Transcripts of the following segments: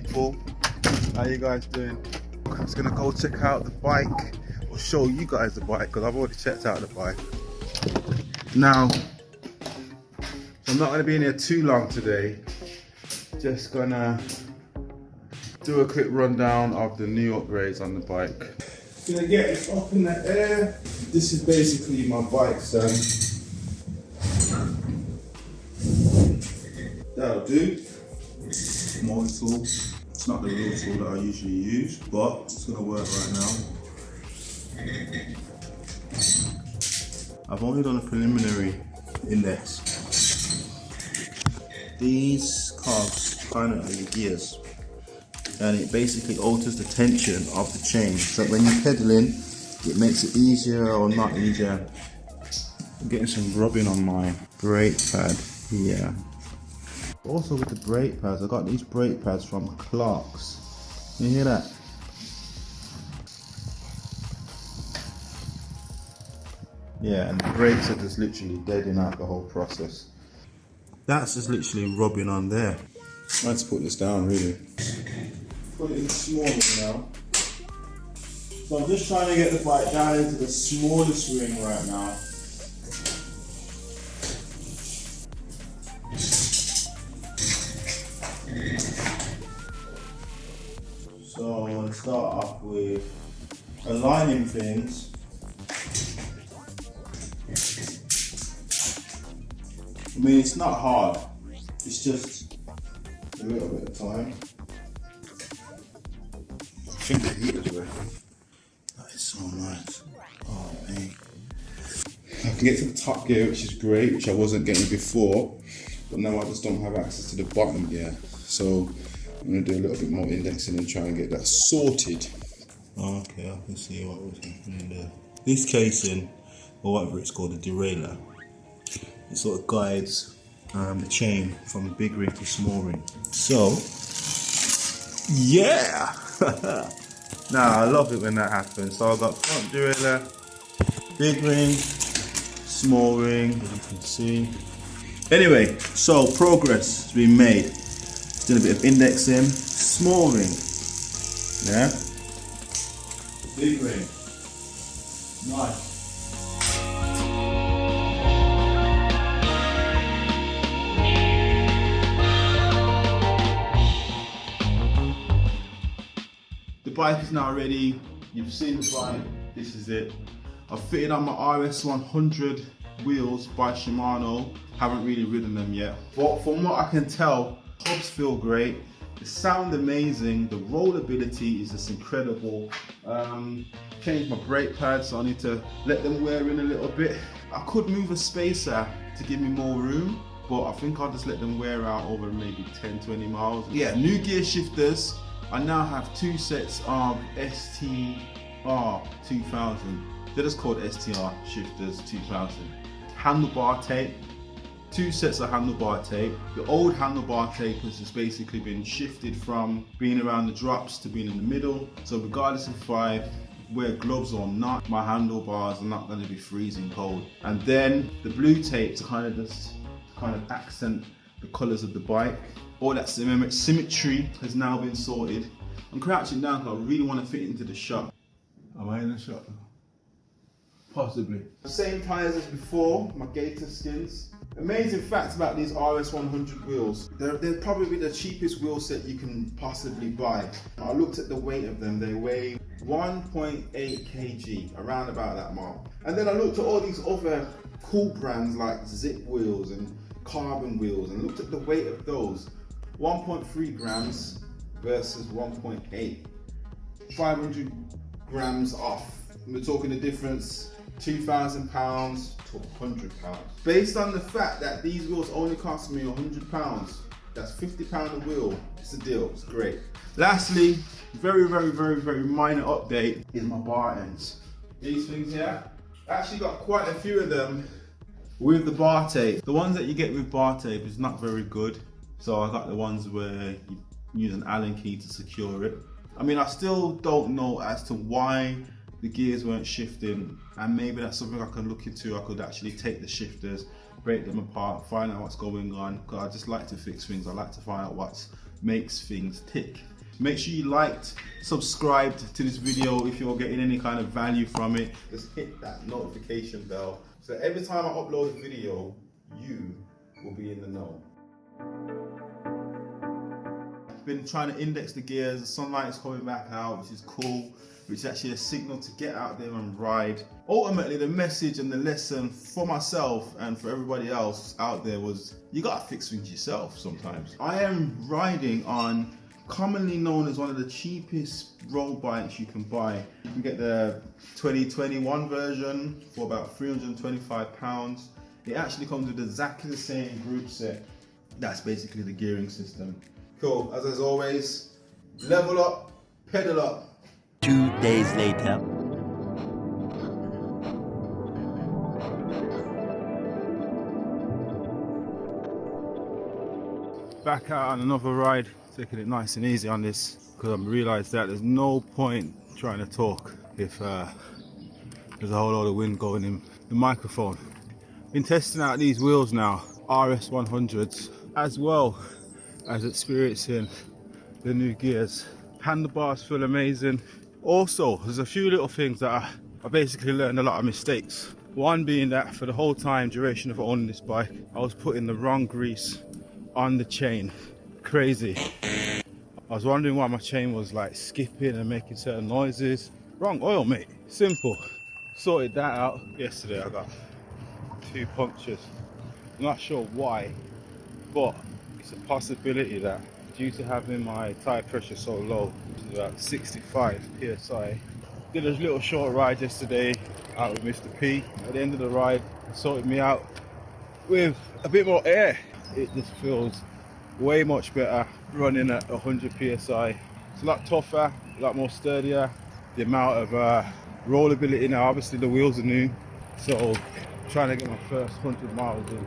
people, how you guys doing? I'm just gonna go check out the bike, or show you guys the bike, because I've already checked out the bike. Now, I'm not gonna be in here too long today. Just gonna do a quick rundown of the new upgrades on the bike. Gonna get it up in the air. This is basically my bike stand. That'll do. Small tool. It's not the real tool that I usually use, but it's gonna work right now. I've only done a preliminary index. These cogs kind of are your gears, and it basically alters the tension of the chain. So when you're pedaling, it makes it easier or not easier. I'm getting some rubbing on my brake pad here. Also with the brake pads, I got these brake pads from Clark's. Can you hear that? Yeah, and the brakes are just literally deading out the whole process. That's just literally rubbing on there. I had to put this down really. Put it in smaller now. So I'm just trying to get the bike down into the smallest ring right now. So I'm going to start off with aligning things. I mean, it's not hard, it's just a little bit of time. I think the heater's working. That is so nice. Oh man. I can get to the top gear, which is great, which I wasn't getting before, but now I just don't have access to the bottom gear. So I'm going to do a little bit more indexing and try and get that sorted. Okay, I can see what was happening there. This casing, or whatever it's called, the derailleur, it sort of guides the chain from big ring to small ring. So, yeah! Now I love it when that happens. So I've got front derailleur, big ring, small ring, as you can see. Anyway, so progress has been made. Doing a bit of indexing, small ring, yeah, big ring, nice. The bike is now ready. You've seen the bike, this is it. I've fitted on my RS100 wheels by Shimano. Haven't really ridden them yet, but from what I can tell, hubs feel great, the sound amazing, the rollability is just incredible. Changed my brake pads, so I need to let them wear in a little bit. I could move a spacer to give me more room, but I think I'll just let them wear out over maybe 10-20 miles. Yeah, new gear shifters. I now have 2 sets of STR 2000. They're just called STR shifters 2000. Handlebar tape. 2 sets of handlebar tape. The old handlebar tape has just basically been shifted from being around the drops to being in the middle. So regardless if I wear gloves or not, my handlebars are not going to be freezing cold. And then the blue tape to kind of accent the colours of the bike. All that symmetry has now been sorted. I'm crouching down because I really want to fit into the shot. Am I in the shot? Possibly. Same tyres as before, my gator skins. Amazing fact about these RS100 wheels, they're probably the cheapest wheel set you can possibly buy. I looked at the weight of them, they weigh 1.8 kg, around about that mark. And then I looked at all these other cool brands like Zip wheels and Carbon wheels and looked at the weight of those. 1.3 grams versus 1.8. 500 grams off. We're talking the difference, £2,000 to £100. Based on the fact that these wheels only cost me £100, that's £50 a wheel. It's a deal, it's great. Lastly, very minor update is my bar ends. These things here, I actually got quite a few of them with the bar tape. The ones that you get with bar tape is not very good. So I got the ones where you use an Allen key to secure it. I mean, I still don't know as to why the gears weren't shifting, and maybe that's something I can look into. I could actually take the shifters, break them apart, find out what's going on, because I just like to fix things. I like to find out what's makes things tick. Make sure you liked, subscribed to this video if you're getting any kind of value from it. Just hit that notification bell so every time I upload a video, you will be in the know. Been trying to index the gears. The sunlight is coming back out, which is cool, which is actually a signal to get out there and ride. Ultimately, the message and the lesson for myself and for everybody else out there was you gotta fix things yourself sometimes. I am riding on commonly known as one of the cheapest road bikes you can buy. You can get the 2021 version for about £325. It actually comes with exactly the same group set. That's basically the gearing system. Cool, as always, level up, pedal up. 2 days later. Back out on another ride, taking it nice and easy on this, because I've realised that there's no point trying to talk if there's a whole lot of wind going in the microphone. Been testing out these wheels now, RS100s, as well as experiencing the new gears. Handlebars feel amazing. Also, there's a few little things that I basically learned a lot of mistakes. One being that for the whole time duration of owning this bike, I was putting the wrong grease on the chain. Crazy. I was wondering why my chain was like skipping and making certain noises. Wrong oil, mate. Simple. Sorted that out yesterday. I got 2 punctures. Not sure why, but it's a possibility that due to having my tire pressure so low, which is about 65 psi, did a little short ride yesterday out with Mr. P. At the end of the ride, it sorted me out with a bit more air. It just feels way much better running at 100 psi. It's a lot tougher, a lot more sturdier. The amount of rollability now, obviously the wheels are new, so trying to get my first 100 miles in.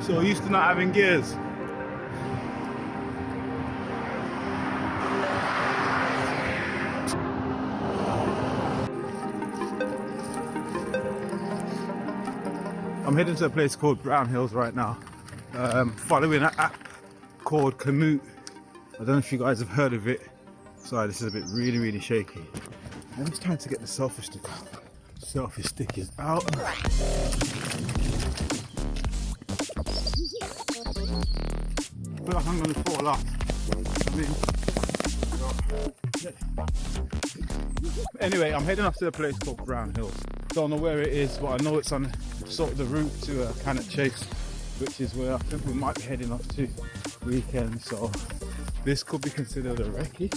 So used to not having gears. I'm heading to a place called Brown Hills right now, following an app called Komoot. I don't know if you guys have heard of it. Sorry, this is a bit really shaky. And it's time to get the selfie stick out. Selfie stick is out. I feel like I'm going to fall off. Anyway, I'm heading off to a place called Brown Hills. Don't know where it is, but I know it's on sort of the route to Cannock Chase, which is where I think we might be heading off to weekend. So this could be considered a recce.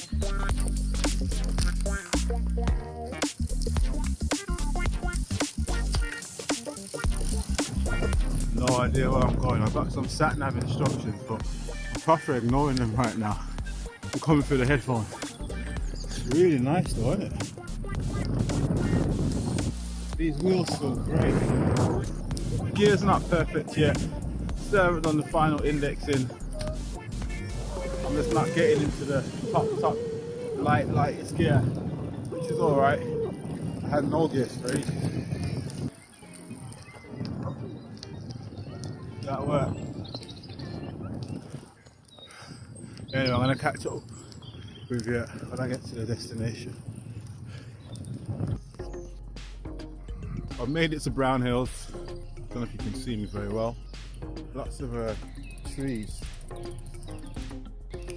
No idea where I'm going. I've got some sat nav instructions, but I'm proper ignoring them right now. I'm coming through the headphone. It's really nice though, isn't it? These wheels feel great. The gear's not perfect yet. Still haven't done the final indexing. I'm just not getting into the top lightest gear, which is alright. I had no gear for ages. That worked. Anyway, I'm gonna catch up with you when I get to the destination. I've made it to Brown Hills. I don't know if you can see me very well. Lots of trees,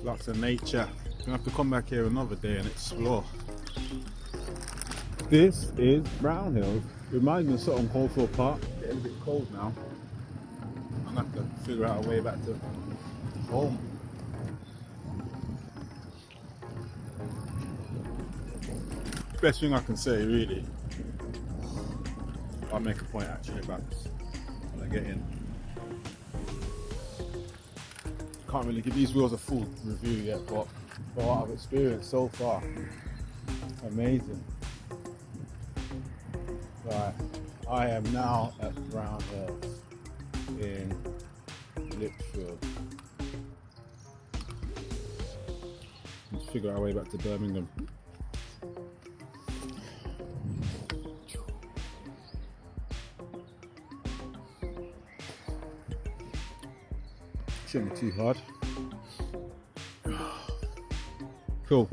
lots of nature. I'm gonna have to come back here another day and explore. This is Brown Hills. Reminds me of something Hawthorne Park. Getting a bit cold now. I'm gonna have to figure out a way back to home. Best thing I can say, really. I'll make a point actually about this when I get in. Can't really give these wheels a full review yet, but for what I've experienced so far, amazing. Right, I am now at Brown Hills in Lichfield. Let's figure our way back to Birmingham. Shouldn't be too hard. Cool.